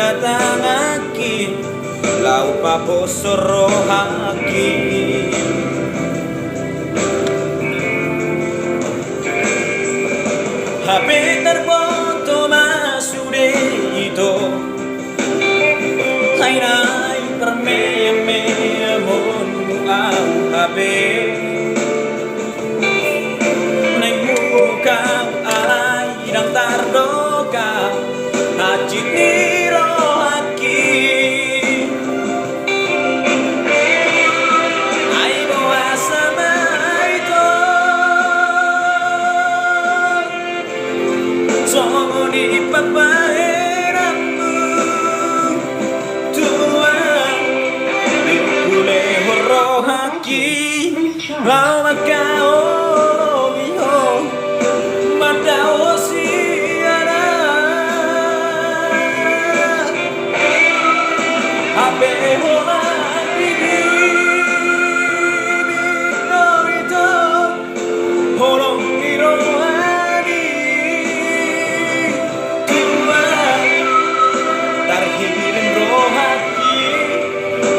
binatang aki lau paposoro haki HP terfoto masude itu hai nai permeme mon au HP neng muka alai dang tardoka haji niro haki ai boa sama itu somo di papaeramu tua kule horo haki lau makao miho madao siara abe hola bibi norito holong iro ani tua tarhirin rohaki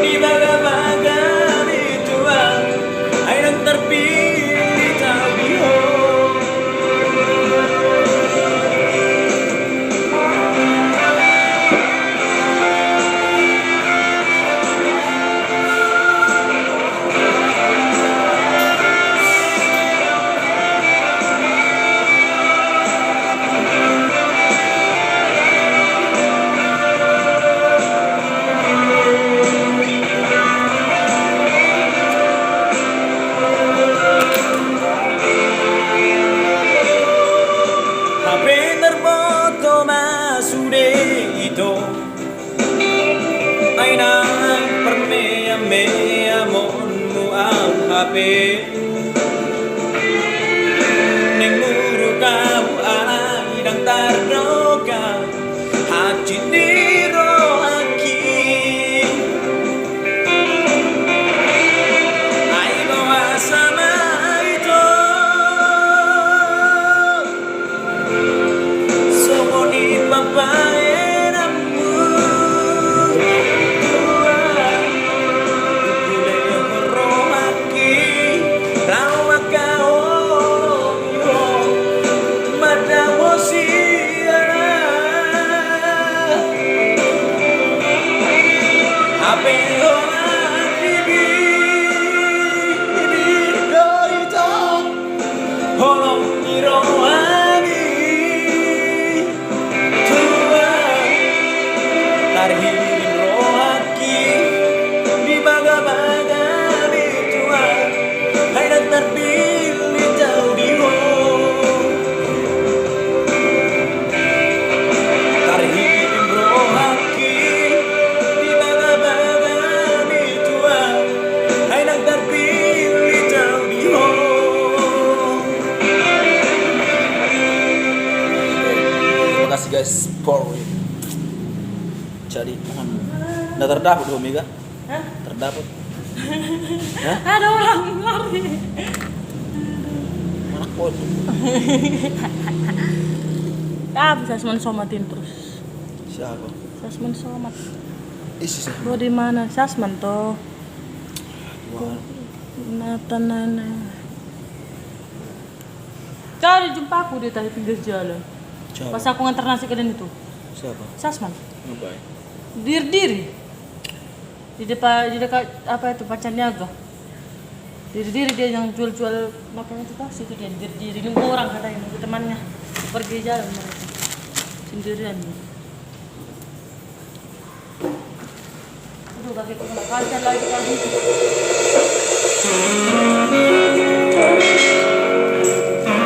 di baga-baga di tua airang terpilih tabiho HP terfoto masude itu aina permea mea monmu au HP neng muru kau alai dang tardoka haji niro haki ai bawa sama itu somo di papaeramu tua kule horo haki lau makao miho madawo siara ape orang bibi doito holong iro ani tua tarhirin rohaki di baga-baga di tua hai dan terpilih jauh di ho tarhirin rohaki di baga-baga di tua hai dan terpilih jauh di ho. Terima kasih guys for jadi nggak terdapat dong Mega. Hah? Terdapat. Hah? Ada orang lari. Mana kod? Bisa somatin terus. Siapa? Sasman somat. Isi sih. Lo di mana? Sasman tuh. Wah. Nana. Kau jumpa aku di tadi pinggir jalan. Siapa? Pas aku nganter nasi ke dan itu. Siapa? Sasman. Ngapain? Diri. Di dekat apa itu pacar niaga. Diri dia yang jual-jual makanan itu tas itu dia diri. Ini orang katanya nunggu temannya pergi jalan mereka sendirian. Aduh kaki kena kaca lagi tadi.